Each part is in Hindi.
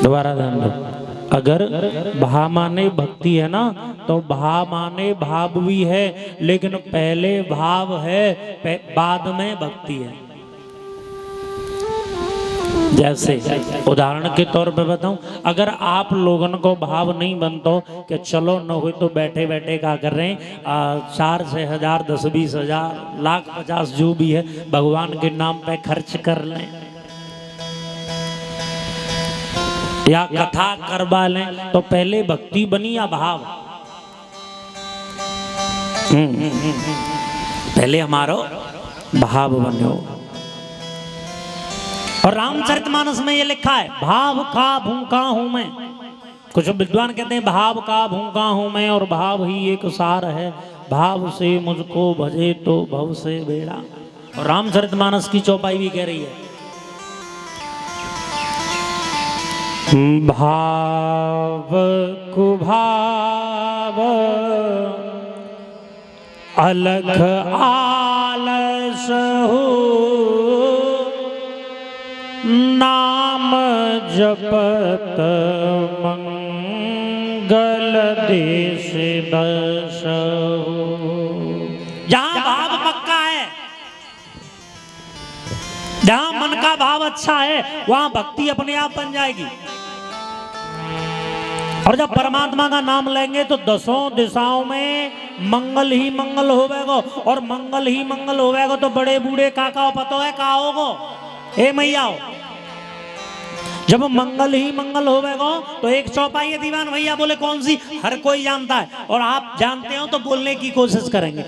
दोबारा ध्यान दो। अगर भा माने भक्ति है ना, तो भा माने भाव भी है, लेकिन पहले भाव है, बाद में भक्ति है। जैसे उदाहरण के तौर पे बताऊं, अगर आप लोगों को भाव नहीं बनता कि चलो न हो तो बैठे बैठे क्या कर रहे हैं, 4 से 1000, 10, 20 हजार, लाख, 50 जो भी है भगवान के नाम पे खर्च कर लें या कथा करवा लें, तो पहले भक्ति बनी या भाव? पहले हमारो भाव बनो। और रामचरितमानस में ये लिखा है, भाव का भूखा हूं मैं। कुछ विद्वान कहते हैं भाव का भूखा हूं मैं, और भाव ही एक सार है, भाव से मुझको भजे तो भव से बेड़ा। और रामचरितमानस की चौपाई भी कह रही है, भाव कुभाव अलख आलस हो, नाम जपत मंगल देश दश हो। जहां भाव पक्का है, जहां मन का भाव अच्छा है, वहां भक्ति अपने आप बन जाएगी। और जब परमात्मा का नाम लेंगे तो 10 दिशाओं में मंगल ही मंगल होवेगो, और मंगल ही मंगल होवेगो तो बड़े बूढ़े काका पतो है का होगो, हे मैया हो। जब मंगल ही मंगल होवेगो तो एक चौपाई है दीवान भैया बोले कौन सी, हर कोई जानता है, और आप जानते हो तो बोलने की कोशिश करेंगे।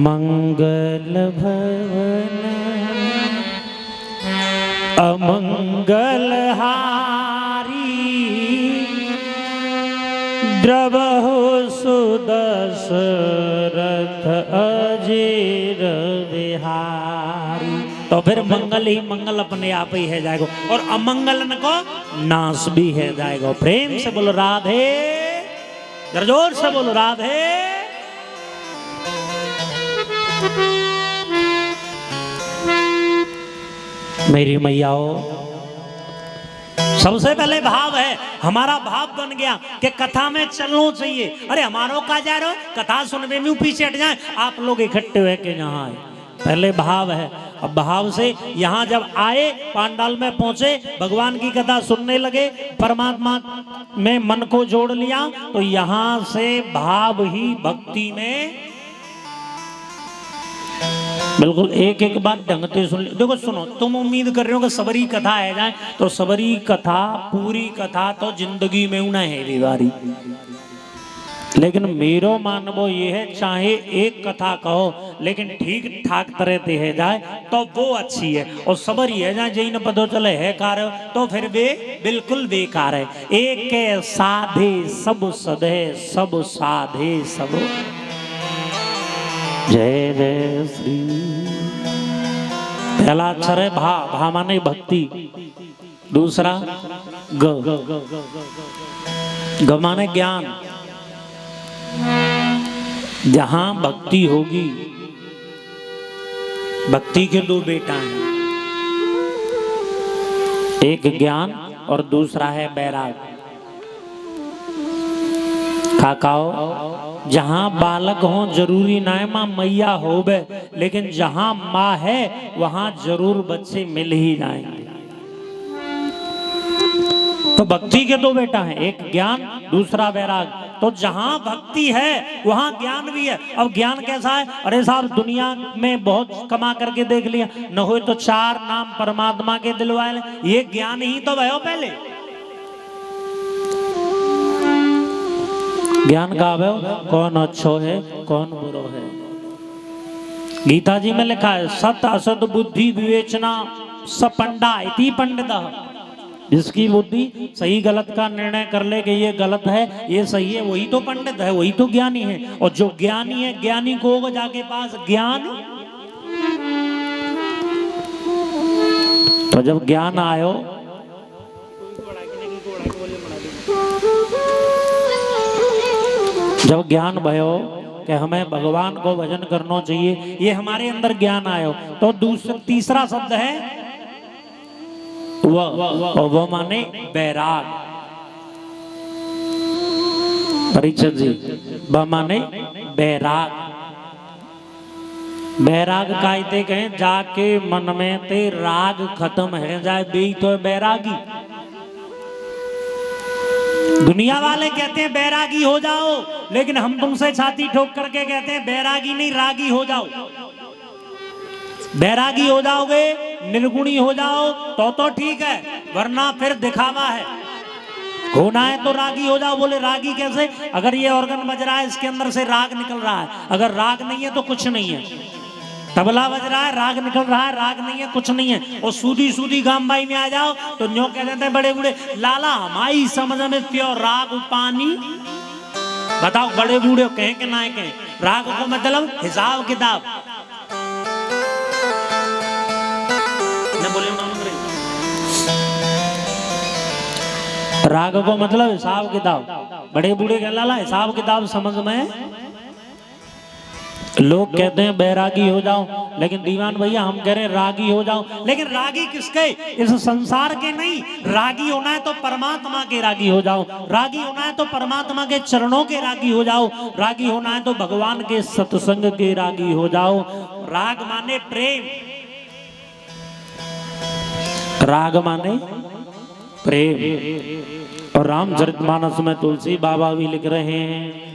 मंगल भवन अमंगल हारी, द्रवहु सुदशरथ अजीर विहारी। तो फिर मंगल ही मंगल अपने आप ही है जाएगा, और अमंगल को नाश भी है जाएगा। प्रेम से बोलो राधे, जोर से बोलो राधे। मेरी मैयाओ, सबसे पहले भाव है, हमारा भाव बन गया कि कथा में चलना चाहिए। अरे हमारो का जा रहे हो, कथा सुनने में पीछे हट जाए, आप लोग इकट्ठे हुए के यहाँ आए, पहले भाव है। अब भाव से यहाँ जब आए, पांडाल में पहुंचे, भगवान की कथा सुनने लगे, परमात्मा में मन को जोड़ लिया, तो यहाँ से भाव ही भक्ति में बिल्कुल एक एक बात ढंग से सुन। देखो सुनो, तुम उम्मीद कर रहे हो कि सबरी कथा है जाए, तो सबरी कथा, पूरी कथा तो जिंदगी में उन्हें है दीवारी। लेकिन मेरो मानवो ये है, चाहे एक कथा कहो लेकिन ठीक ठाक तरह से है जाए तो वो अच्छी है, और सबरी है जाए जही न पता चले है कार तो फिर वे बिल्कुल बेकार है। एक के साधे सब सधे, सब साधे सब। जय जय श्री। पहला अक्षर है भा, भा माने भक्ति। दूसरा ग, ग माने ज्ञान। जहां भक्ति होगी, भक्ति के 2 बेटा हैं, एक ज्ञान और दूसरा है बैराग। काकाओ, जहां बालक हो जरूरी ना है माँ मैया हो बे, लेकिन जहां माँ है वहां जरूर बच्चे मिल ही जाएंगे। तो भक्ति के 2 बेटा हैं, एक ज्ञान दूसरा वैराग। तो जहां भक्ति है वहां ज्ञान भी है। अब ज्ञान कैसा है? अरे साहब, दुनिया में बहुत कमा करके देख लिया, न हो तो 4 नाम परमात्मा के दिलवाए ले, ये ज्ञान ही तो भयो। पहले ज्ञान का भयो, कौन अच्छो है कौन बुरो है। गीता जी में लिखा है, सत असत बुद्धि विवेचना सपंडा इति पंडित। जिसकी बुद्धि सही गलत का निर्णय कर ले कि ये गलत है ये सही है, वही तो पंडित है, वही तो ज्ञानी है। और जो ज्ञानी है, ज्ञानी को होगा जाके पास ज्ञान। तो जब ज्ञान आयो, जब ज्ञान भयो कि हमें भगवान को भजन करना चाहिए, ये हमारे अंदर ज्ञान आयो, तो तीसरा शब्द है वो माने बैराग। परीक्षित जी, व माने बैराग। बैराग कहते कहें जाके मन में ते राग खत्म है जाए बे तो बैरागी। दुनिया वाले कहते हैं बैरागी हो जाओ, लेकिन हम तुमसे छाती ठोक करके कहते हैं बैरागी नहीं रागी हो जाओ। बैरागी हो जाओगे, निर्गुणी हो जाओ तो ठीक है, वरना फिर दिखावा है। होना है तो रागी हो जाओ। बोले रागी कैसे? अगर ये ऑर्गन बज रहा है इसके अंदर से राग निकल रहा है, अगर राग नहीं है तो कुछ नहीं है। तबला बज रहा है राग निकल रहा है, राग नहीं है कुछ नहीं है। और सूदी सूदी गामबाई में आ जाओ तो न्यो कह देते हैं बड़े बूढ़े लाला हमारी समझ में क्यों राग पानी। बताओ बड़े बूढ़े कहें कि ना कहें? राग को मतलब हिसाब किताब न बोले। राग को मतलब हिसाब किताब। बड़े बूढ़े कह लाला हिसाब किताब समझ में। लोग कहते हैं बैरागी हो जाओ, लेकिन दीवान भैया हम कह रहे हैं रागी हो जाओ। लेकिन रागी किसके? इस संसार के नहीं। रागी होना है तो परमात्मा के रागी हो जाओ। रागी होना है तो परमात्मा के चरणों के रागी हो जाओ। रागी होना है तो भगवान के सत्संग के रागी हो जाओ। राग माने प्रेम, राग माने प्रेम। और रामचरितमानस में तुलसी बाबा भी लिख रहे हैं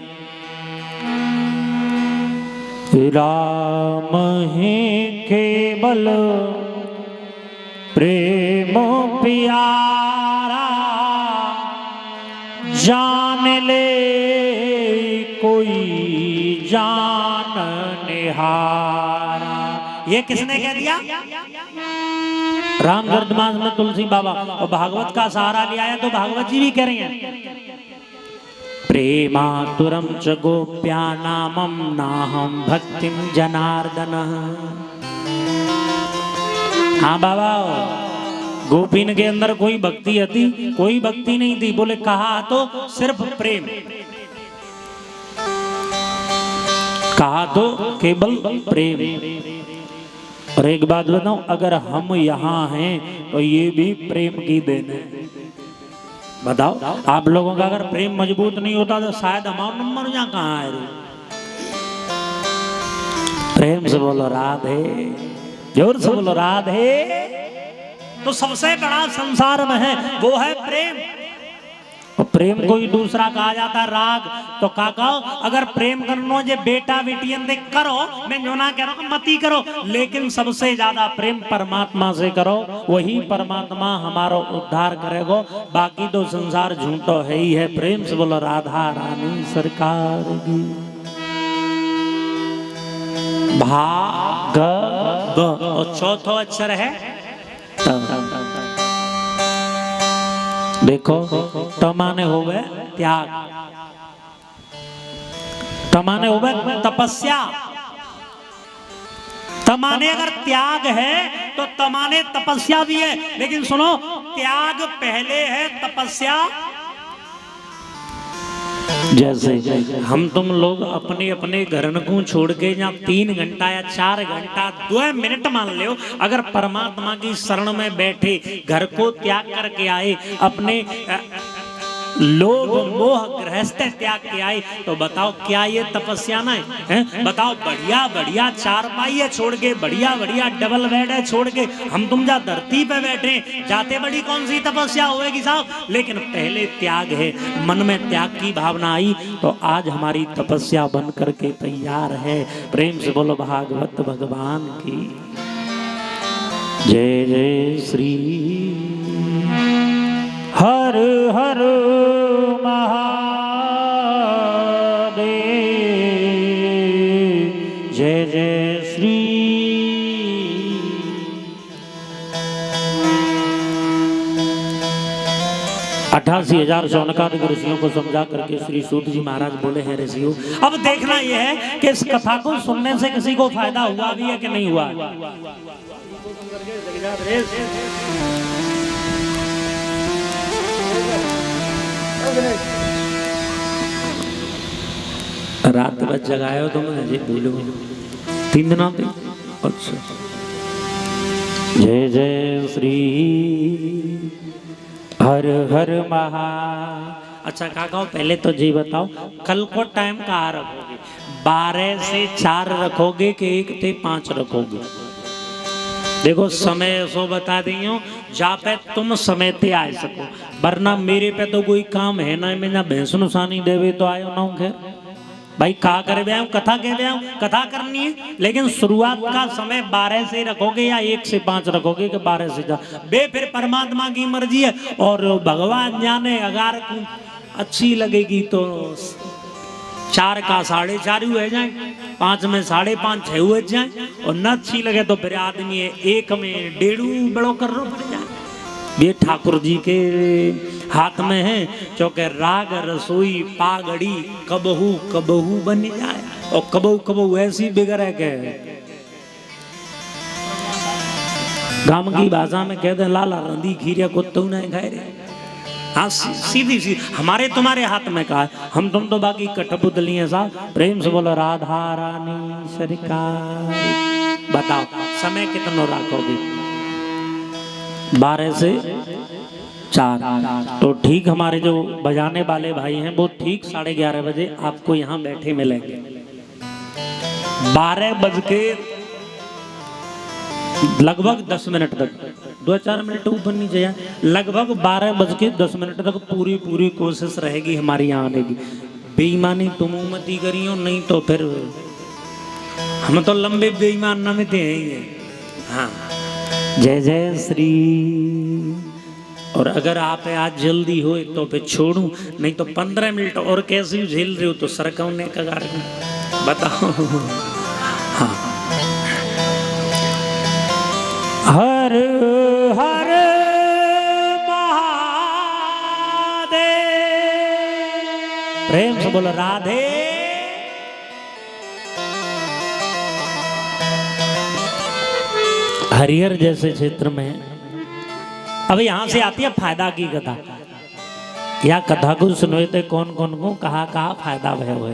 राम है केवल प्रेम प्यारा, जान ले कोई जान निहारा। ये किसने कह दिया? रामचरितमानस में तुलसी बाबा। और भागवत का सहारा लिया है तो भागवत जी भी कह रहे हैं प्रेमातुरं च गोप्यानामं नाहं भक्तिं जनार्दन। हाँ बाबा, गोपीन के अंदर कोई भक्ति थी? कोई भक्ति नहीं थी। बोले कहा तो सिर्फ प्रेम, कहा तो केवल प्रेम। और एक बात बताऊं, अगर हम यहाँ हैं तो ये भी प्रेम की देन है। बताओ आप लोगों का अगर प्रेम मजबूत नहीं होता तो शायद हमारा नंबर यहाँ कहाँ है। प्रेम से बोलो राधे, जोर से बोलो राधे। तो सबसे बड़ा संसार में है वो है प्रेम। और प्रेम को ही दूसरा कहा जाता है राग। तो का कहो अगर प्रेम करनो जे बेटा बेटियन देख करो, मैं जो ना कह रहा हूँ मती करो, लेकिन सबसे ज्यादा प्रेम परमात्मा से करो। वही परमात्मा हमारा उद्धार करेगा। बाकी तो संसार झूठो है ही है। प्रेम से बोलो राधा रानी सरकार की। भाग और चौथा अक्षर है देखो, तमाने हो गए त्याग, तमाने हो गए तपस्या। तमाने अगर त्याग है तो तमाने तपस्या भी है। लेकिन सुनो, त्याग पहले है तपस्या। जैसे हम तुम लोग अपने अपने घर को छोड़ के यहाँ 3 घंटा या 4 घंटा 2 मिनट मान लो, अगर परमात्मा की शरण में बैठे, घर को त्याग करके आए, अपने लोभ मोह गृहस्थ त्याग के आए, तो बताओ क्या ये तपस्या ना है? बताओ बढ़िया बढ़िया चारपाई छोड़ के, बढ़िया बढ़िया डबल बेड है छोड़ के हम तुम जा धरती पे बैठे, जाते बड़ी कौन सी तपस्या होएगी साहब? लेकिन पहले त्याग है। मन में त्याग की भावना आई तो आज हमारी तपस्या बन करके तैयार है। प्रेम से बोलो भागवत भगवान की जय जय श्री हर हर महादेव। जय जय श्री 88,000 शौनकादिक ऋषियों को समझा करके श्री सूत जी महाराज बोले हैं ऋषियों, अब देखना यह है कि इस कथा को सुनने से किसी को फायदा हुआ भी है कि नहीं हुआ। रात भर जगायो तुम, अजय भूलो 3 दिन आते। अच्छा जय जय श्री हर हर महा। अच्छा काका पहले तो जी बताओ कल को टाइम कहाँ रखोगे? 12 से 4 रखोगे कि 1 से 5 रखोगे? देखो समय ऐसो बता दी हूँ जहाँ पे तुम समय ते आ सको, वरना मेरे पे तो कोई काम है ना, मैं ना भैंस नुसानी देवे तो आयो ना हूँ। खैर भाई कहा कर कथा कह कथा करनी है, लेकिन शुरुआत का समय 12 से रखोगे या 1 से 5 रखोगे कि 12 से 4? बे फिर परमात्मा की मर्जी है और भगवान जाने, अगर अच्छी लगेगी तो 4 का 4.5 हुए जाए, 5 में 5.5 6 हुए जाए, और न अच्छी लगे तो फिर आदमी 1 में 1.5 बड़ो कर रो पड़ जाए। ये ठाकुर जी के हाथ में है, चौके राग रसोई पागड़ी कबहू कबहू बन जाए, और कबहू कबहू ऐसी बिगड़े के गांव की भाषा में कहते हैं लाला रंधी खीरिया को तू नहीं खाए रे। हाँ सीधी सी हमारे तुम्हारे हाथ में कहा है, हम तुम तो बाकी कठपुतली हैं साहब। प्रेम से बोलो राधा रानी सरकार। बताओ समय कितना रखोगे? 12 से 4। तो ठीक हमारे जो बजाने वाले भाई हैं वो ठीक 11:30 बजे आपको यहाँ बैठे मिलेंगे। 12 बज के लगभग 10 मिनट तक, 2-4 मिनट ऊपर नीचे जाए, लगभग 12 बज के 10 मिनट तक पूरी कोशिश रहेगी हमारी यहाँ आने की। बेईमानी तुम मती करियो, नहीं तो फिर हम तो लंबे बेईमान न में थे। हाँ जय जय श्री। और अगर आप आज जल्दी हो तो फिर छोड़ूं, नहीं तो 15 मिनट और कैसे झेल रहे हो तो सरकौने कगार में बताओ। हाँ हर हर महादेव। प्रेम से बोलो राधे। हरिहर जैसे क्षेत्र में अब यहाँ से आती है फायदा की कथा। या कथा को सुनवे थे कौन कौन को कहा फायदा भय हुए।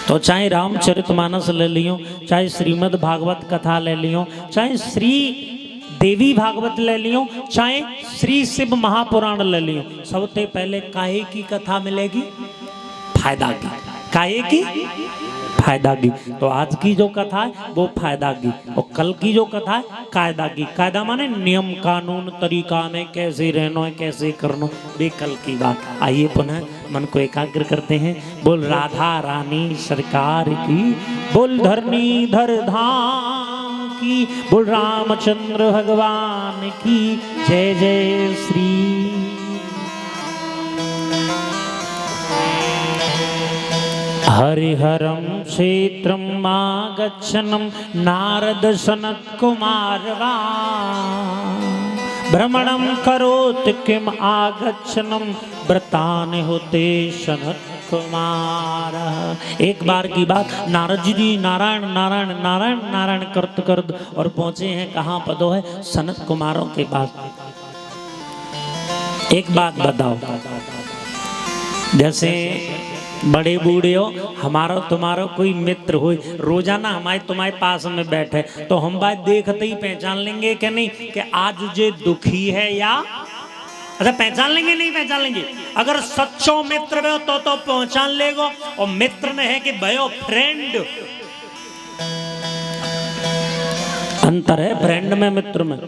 तो चाहे रामचरितमानस ले लियो, चाहे श्रीमद् भागवत कथा ले लियो, चाहे श्री देवी भागवत ले लियो, चाहे श्री शिव महापुराण ले लियो, सबसे पहले काहे की कथा मिलेगी? फायदा की। काहे की? फायदा की। तो आज की जो कथा है वो फायदा की, और कल की जो कथा है कायदा की। कायदा माने नियम कानून तरीका में कैसे रहना है, कैसे करना, वे कल की बात। आइए पुनः मन को एकाग्र करते हैं। बोल राधा रानी सरकार की, बोल धरणीधर धाम की, बोल रामचंद्र भगवान की जय जय श्री। हरिहरं क्षेत्रम् आगच्छनं नारद सनत् कुमारवा, भ्रमणं करोति किम आगच्छनं व्रतानि होते सनत् कुमार। एक बार की बात, नारद जी नारायण नारायण नारायण नारायण करत करत और पहुंचे हैं कहाँ पदो है? सनत कुमारों के पास। एक बात बताओ, जैसे बड़े बूढ़े हो, हमारा तुम्हारा कोई मित्र हो, रोजाना हमारे तुम्हारे पास में बैठे, तो हम बात देखते ही पहचान लेंगे कि नहीं कि आज जे दुखी है या? अच्छा पहचान लेंगे नहीं पहचान लेंगे? अगर सच्चो मित्र हो तो पहचान लेगो, और मित्र में है कि भयो फ्रेंड। अंतर है फ्रेंड में मित्र में।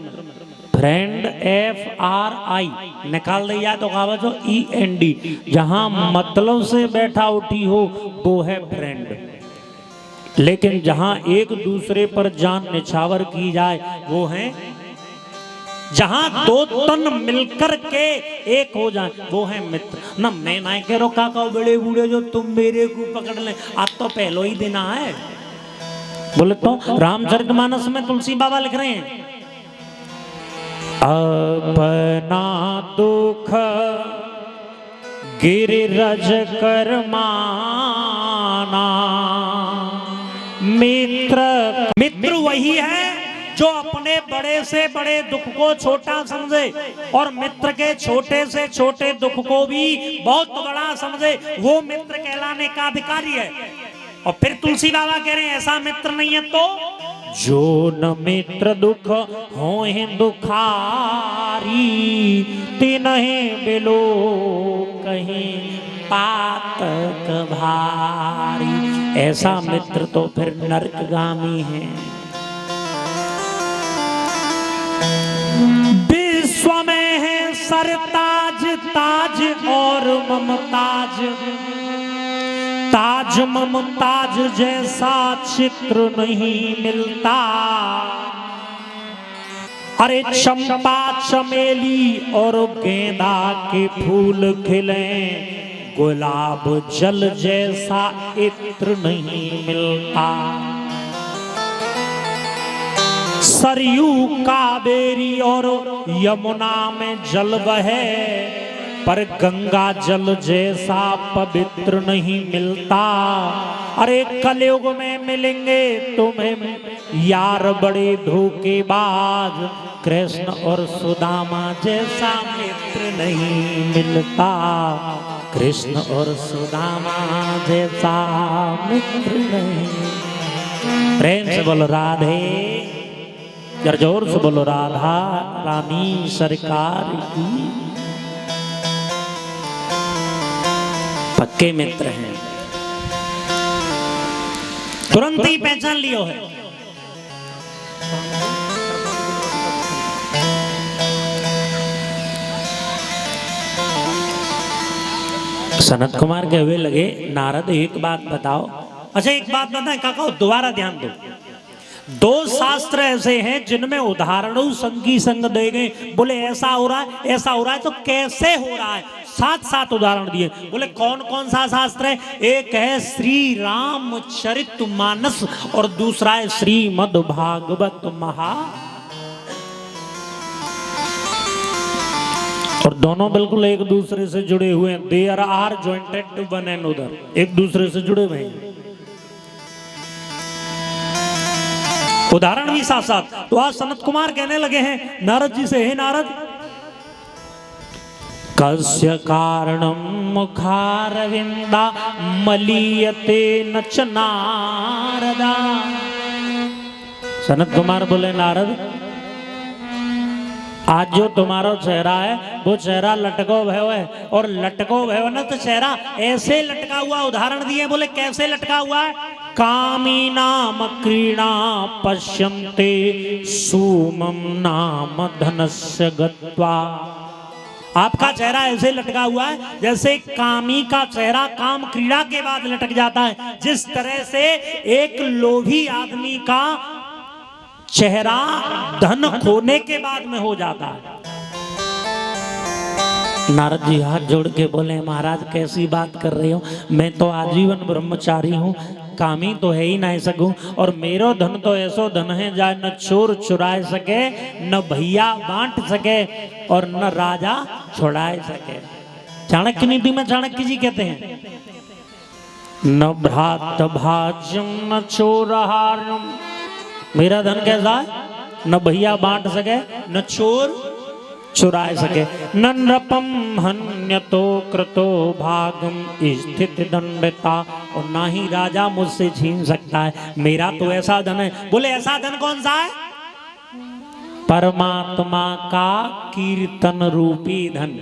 फ्रेंड FRI निकाल दिया तो कागज हो END, जहां मतलब से बैठा उठी हो वो है फ्रेंड। लेकिन जहां एक दूसरे पर जान निछावर की जाए वो है, जहां 2 तन मिलकर के एक हो जाए वो है मित्र। ना मैं ना कह रो काका बड़े बूढ़े जो तुम मेरे को पकड़ ले, आज तो पहलो ही दिन है। बोले तो रामचरितमानस में तुलसी बाबा लिख रहे हैं, अपना दुख गिरिरज कर माना, मित्र वही है जो अपने बड़े से बड़े दुख को छोटा समझे और मित्र के छोटे से छोटे दुख को भी बहुत बड़ा समझे, वो मित्र कहलाने का अधिकारी है। और फिर तुलसी बाबा कह रहे हैं ऐसा मित्र नहीं है तो जो न मित्र दुख होए दुखारी, तिन्हें बिलो कहीं पातक भारी। ऐसा मित्र तो फिर नरकगामी है। विश्व में है सरताज ताज और ममताज, ताज ममताज जैसा चित्र नहीं मिलता। अरे चंपा चमेली और गेंदा के फूल खिले, गुलाब जल जैसा इत्र नहीं मिलता। सरयू कावेरी और यमुना में जल बहे, पर गंगा जल जैसा पवित्र नहीं मिलता। अरे कलयुग में मिलेंगे तुम्हें यार बड़े धोखेबाज, कृष्ण और सुदामा जैसा मित्र नहीं मिलता। कृष्ण और सुदामा जैसा मित्र नहीं। प्रेम से बोलो राधे, जोर से बोलो राधा रानी सरकार की। पक्के मित्र हैं, तुरंत ही पहचान लियो है। सनत कुमार कहवे लगे, नारद एक बात बताओ। अच्छा एक बात बताएं काका, दोबारा ध्यान दो। दो शास्त्र ऐसे हैं जिनमें उदाहरणों संगी संग दे गए। बोले ऐसा हो रहा है, ऐसा हो रहा है, तो कैसे हो रहा है? सात सात उदाहरण दिए। बोले कौन कौन सा शास्त्र है? एक है श्री रामचरितमानस और दूसरा है श्रीमद् भागवत महा। और दोनों बिल्कुल एक दूसरे से जुड़े हुए हैं। They are jointed to one and other, एक दूसरे से जुड़े हुए हैं। उदाहरण भी साथ साथ। तो आज सनत कुमार कहने लगे हैं नारद जी से, हे नारद, कस्य कारणम मुखारविंदा मलीयते नच नारदा। सनत कुमार बोले नारद, आज जो तुम्हारा चेहरा है वो चेहरा लटको भयो है, और लटको भयो ना तो चेहरा ऐसे लटका हुआ। उदाहरण दिए, बोले कैसे लटका हुआ है? कामी नाम क्रीणा पश्यन्ते सूमम नाम धनस्य गत्वा। आपका चेहरा ऐसे लटका हुआ है जैसे कामी का चेहरा काम क्रीड़ा के बाद लटक जाता है। जिस तरह से एक लोभी आदमी का चेहरा धन खोने के बाद में हो जाता है। नारद जी हाथ जोड़ के बोले, महाराज कैसी बात कर रहे हो? मैं तो आजीवन ब्रह्मचारी हूँ, कामी तो है ही नहीं सकूं, और मेरो धन तो ऐसो धन है जाए न चोर चुराए सके, न भैया बांट सके, और न राजा छोड़ाए सके। चाणक्य नीति में चाणक्य जी कहते हैं, न भ्रात भाज्यम न चोरहार्यम। मेरा धन कैसा है? न भैया बांट सके, न चोर चुराए सके, न नृपम हन्यतो कृतो भागम स्थित दंडता, और ना ही राजा मुझसे छीन सकता है। मेरा तो ऐसा धन है। बोले ऐसा धन कौन सा है? परमात्मा का कीर्तन रूपी धन,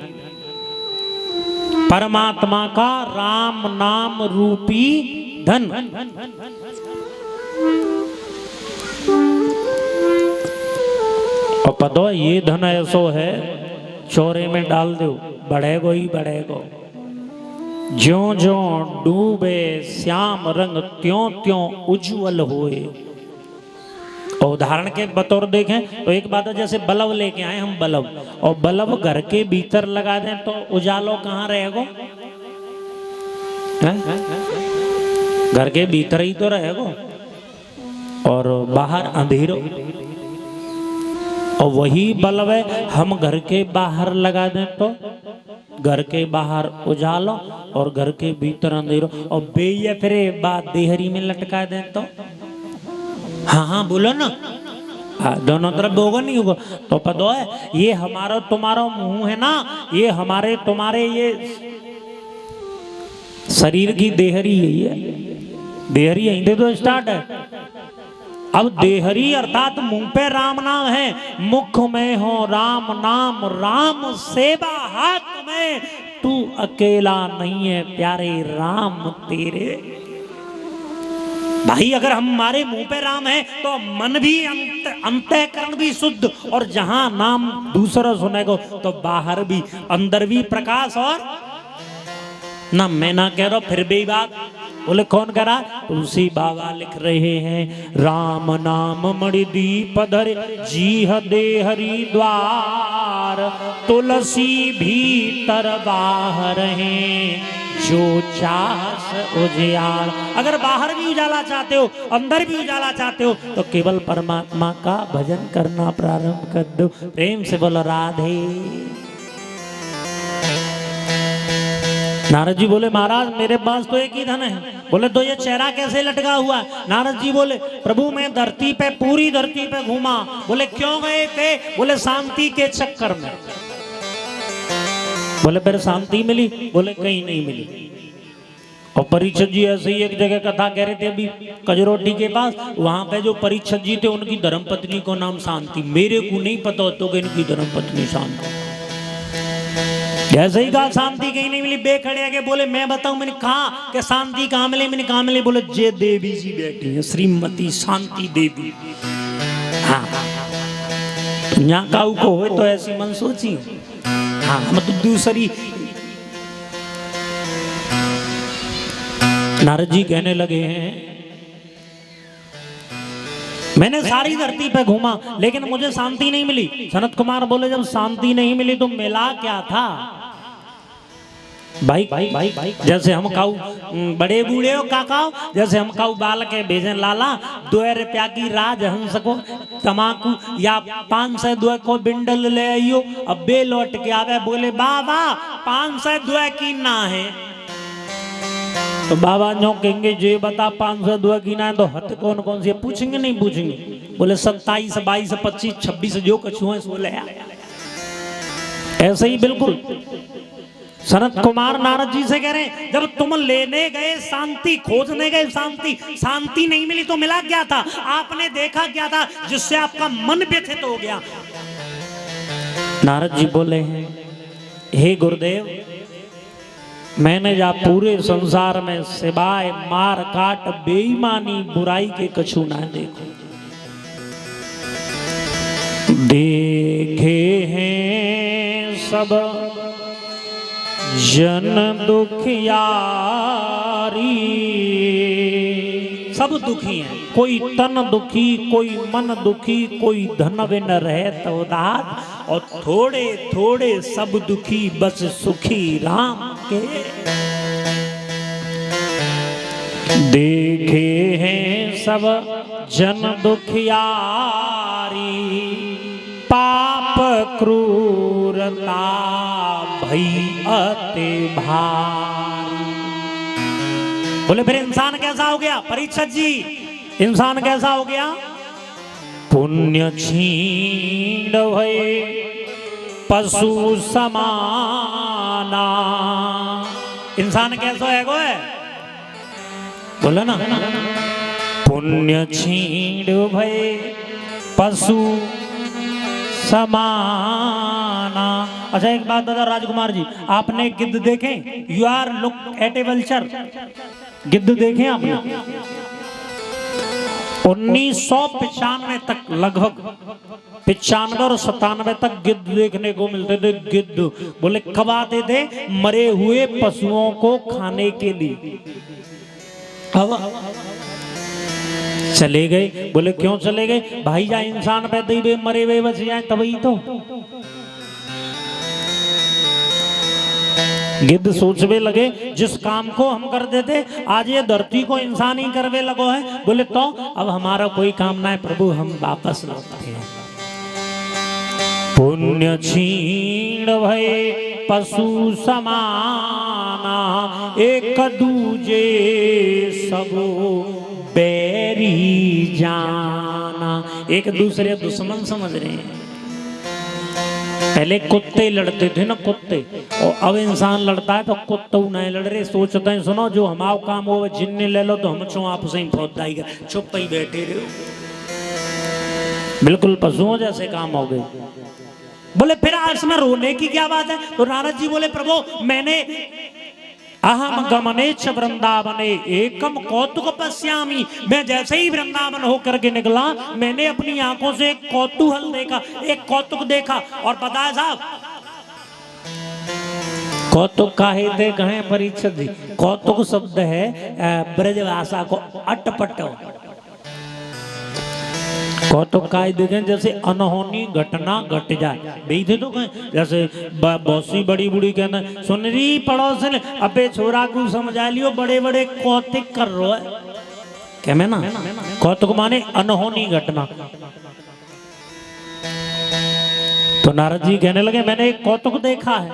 परमात्मा का राम नाम रूपी धन। और पता ये धन ऐसो है, चोरे में डाल दो बढ़ेगो ही बढ़ेगो। ज्यों ज्यों डूबे श्याम रंग, त्यों त्यों उज्जवल होए। और उदाहरण के बतौर देखें तो एक बात है, जैसे बल्ब लेके आए हम, बल्ब, और बल्ब घर के भीतर लगा दें तो उजालो कहाँ रहेगो? घर के भीतर ही तो रहेगो, और बाहर अंधेरो। और वही बल्ब है हम घर के बाहर लगा दें तो घर के बाहर उजालो और घर के भीतर अंधेरो। और बेये फिर बात देहरी में लटका दें तो, हाँ हाँ बोलो ना, हाँ दोनों तरफ होगा नहीं होगा। तो पता है ये हमारा तुम्हारा मुंह है ना, ये हमारे तुम्हारे ये शरीर की देहरी यही है। देहरी यहीं से तो स्टार्ट है। अब देहरी अर्थात मुंह पे राम नाम है, मुख में हो राम नाम, राम सेवा हाथ में, तू अकेला नहीं है प्यारे राम तेरे। भाई अगर हमारे मुंह पे राम है तो मन भी अंतःकरण भी शुद्ध, और जहां नाम दूसरा सुनेगा तो बाहर भी अंदर भी प्रकाश। और ना मैं ना कह रहा फिर भी बात बोले कौन कह रहा? तुलसी बाबा लिख रहे हैं, राम नाम मणि दीप धरे जीह दे हरि द्वार, तुलसी भीतर बाहर हैं जो चास उजियार। अगर बाहर भी उजाला चाहते हो, अंदर भी उजाला चाहते हो, तो केवल परमात्मा का भजन करना प्रारंभ कर दो। प्रेम से बोलो राधे। नारद जी बोले महाराज मेरे पास तो एक ही धन है। बोले तो ये चेहरा कैसे लटका हुआ? नारद जी बोले प्रभु मैं धरती पे पूरी धरती पे घूमा। बोले क्यों गए थे? बोले शांति के चक्कर में। बोले फिर शांति मिली? बोले कहीं नहीं मिली। और परीक्षित जी ऐसे ही एक जगह कथा कह रहे थे अभी कजरोटी के पास, वहां पे जो परीक्षित जी थे उनकी धर्मपत्नी को नाम शांति। मेरे को नहीं पता होता कि इनकी धर्मपत्नी शांति। जैसे ही कहा शांति कहीं नहीं मिली, बेखड़े आगे बोले मैं बताऊं। मैंने कहा कि शांति कहाँ मिली? मैंने कहा मिली? बोले जे देवी जी बैठी है, श्रीमती शांति देवी। हाँ यहाँ काऊ को हो तो ऐसी मन सोची। हाँ मतलब दूसरी। नारद जी कहने लगे हैं मैंने सारी धरती पे घूमा लेकिन मुझे शांति नहीं मिली। सनत कुमार बोले जब शांति नहीं मिली तो मिला क्या था? भाई भाई भाई भाई जैसे हम काऊ बड़े बूढ़े हो काकाओ, जैसे हम काऊ बाल के भेजन लाला 2 रुपया की राज हंस को तमाकू या 502 को बिंडल ले आइयो। अब बे लौट के आवे बोले बाबा 502 की ना है। तो बाबा जो कहेंगे जे बता 502 की ना है तो हथ कौन कौन सी पूछेंगे? नहीं पूछेंगे। बोले 27 22 25 26 जो कछु है सो ले। ऐसे ही बिल्कुल सनत कुमार नारद जी से कह रहे हैं जब तुम लेने गए शांति, खोजने गए शांति, शांति नहीं मिली तो मिला क्या था? आपने देखा क्या था जिससे आपका मन व्यथित हो गया? नारद जी बोले हैं हे गुरुदेव मैंने जा पूरे संसार में सिवाय मार काट बेईमानी बुराई के कछु ना देखो। देखे हैं सब जन दुखियारी, सब दुखी हैं। कोई तन दुखी, कोई मन दुखी, कोई धन बिन रहे तो उदास, और थोड़े थोड़े सब दुखी बस सुखी राम के। देखे हैं सब जन दुखियारी, पाप क्रूरता भई अति भारी। बोले फिर इंसान कैसा हो गया? परीक्षित जी इंसान कैसा हो गया? पुण्य छींड भये पशु समाना। इंसान कैसा है गो है? बोलो ना। पुण्य छींड भये पशु समाना। अच्छा एक बात दादा राजकुमार जी, आपने गिद्ध देखे? You are look at a vulture. गिद्ध देखे आपने? 1995 तक लगभग 95 और 97 तक गिद्ध देखने को मिलते थे। गिद्ध बोले कब आते थे? मरे हुए पशुओं को खाने के लिए। अब चले गए। बोले क्यों चले गए? भाई जा इंसान पैदा ही मरे हुए बच जाए तभी तो। गिद्ध सोचवे लगे जिस काम को हम कर देते आज ये धरती को इंसान ही करवे लगो है। बोले तो अब हमारा कोई काम ना है प्रभु, हम वापस लौटते हैं। पुण्य छीण भये पशु समाना, एक दूजे सबो बैरी जाना। एक दूसरे दुश्मन समझ रहे हैं। पहले कुत्ते लड़ते थे ना, कुत्ते, और अब इंसान लड़ता है तो कुत्ते नहीं लड़ रहे। सोचते हैं सुनो जो हमारा काम हो जिन्ने ले लो तो हम छो आपसे ही फौजदारी कर, चुप ही बैठे रहो। बिल्कुल पशुओं जैसे काम हो गए। बोले फिर इसमें रोने की क्या बात है? तो नारद जी बोले प्रभु मैंने अहम गमनेच्छ वृंदावने एकम कौतुक पश्यामी, मैं जैसे ही वृंदावन होकर के निकला मैंने अपनी आंखों से एक कौतूहल देखा, एक कौतुक देखा। और पता है साहब कौतुक काहे देख हैं परीक्षित जी? कौतुक शब्द है ब्रज भाषा को अटपट। कौतुक काहे देखें जैसे अनहोनी घटना घट जाए। बेईथे तो कहें जैसे बहुत सी बड़ी बूढ़ी कहना सुन रही पड़ोसन अबे छोरा को समझा लियो बड़े बड़े कौतुक कर रो है क्या मैं ना। कौतुक माने अनहोनी घटना। तो नारद जी कहने लगे मैंने एक कौतुक देखा है।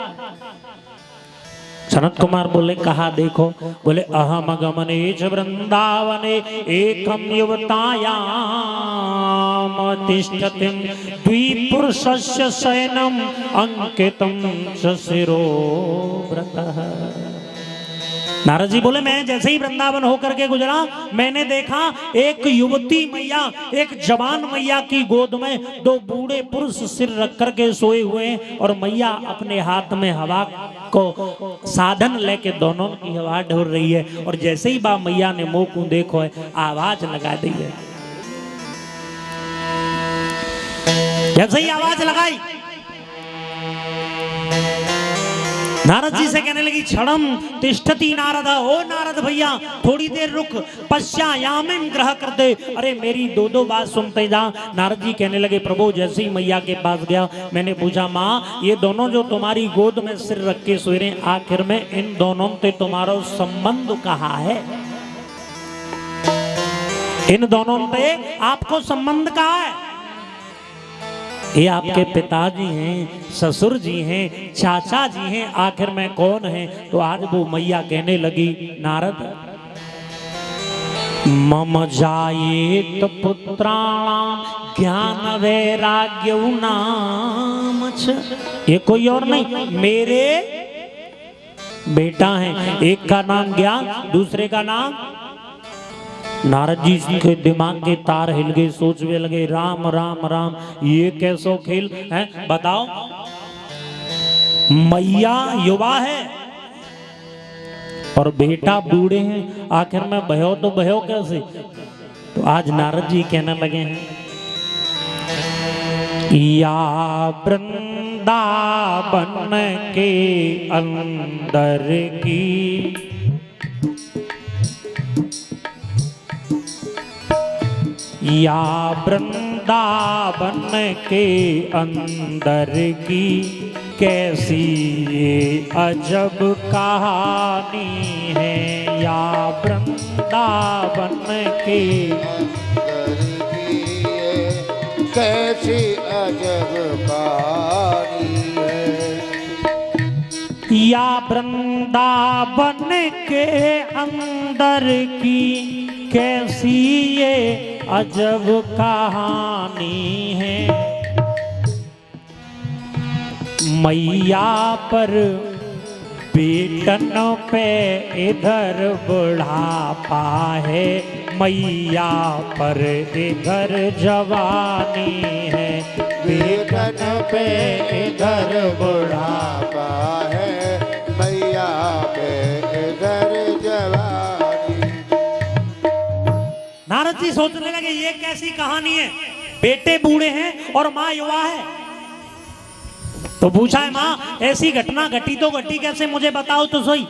सनत कुमार बोले कहा देखो? बोले अहम गमनेच्छ वृंदावने एकम युवतायाम तिष्ठतिम द्विपुरुषस्य शयनम अंकितम शिरो व्रतः। नारद जी बोले मैं जैसे ही वृंदावन होकर के गुजरा मैंने देखा एक युवती मैया, एक जवान मैया की गोद में दो बूढ़े पुरुष सिर रख करके सोए हुए हैं और मैया अपने हाथ में हवा को साधन लेके दोनों की हवा ढोल रही है। और जैसे ही बा मैया ने मुंह को देखो है आवाज लगा दी है। जैसे ही आवाज लगाई नारद जी से कहने लगी क्षणम तिष्ठति नारद, ओ नारद भैया थोड़ी देर रुक, पश्चायामिम ग्रह कर दे। अरे मेरी दो दो बात सुनते जा। नारद जी कहने लगे प्रभु जैसे ही मैया के पास गया मैंने पूछा माँ ये दोनों जो तुम्हारी गोद में सिर रख के सोए रहे आखिर में इन दोनों से तुम्हारा संबंध कहाँ है? इन दोनों से आपको संबंध कहाँ है? ये आपके पिताजी हैं, ससुर जी हैं, चाचा जी हैं, आखिर में कौन है? तो आज वो मैया कहने लगी नारद मम जायेत पुत्राणाम ज्ञान वैराग्य नाम। ये कोई और नहीं मेरे बेटा हैं, एक का नाम ज्ञान दूसरे का नाम। नारद जी के दिमाग के तार हिल गए, सोचने लगे राम राम राम ये कैसो खेल है बताओ। मैया युवा है और बेटा बूढ़े हैं, आखिर में भयो तो भयो कैसे? तो आज नारद जी कहने लगे हैं या वृंदावन के अंदर की या वृंदावन के अंदर की कैसी ये अजब कहानी है। या वृंदावन के अंदर की कैसी अजब कहानी है। या वृंदावन के अंदर की कैसी ये अजब कहानी है। मैया पर बेटन पे इधर बुढ़ापा है, मैया पर इधर जवानी है। बेटन पे इधर बुढ़ापा है, मैया पे इधर जवानी। नारद जी सोचने लगे ये कैसी कहानी है? बेटे बूढ़े हैं और माँ युवा है। तो पूछा है माँ ऐसी घटना घटी तो घटी कैसे, मुझे बताओ तो सही।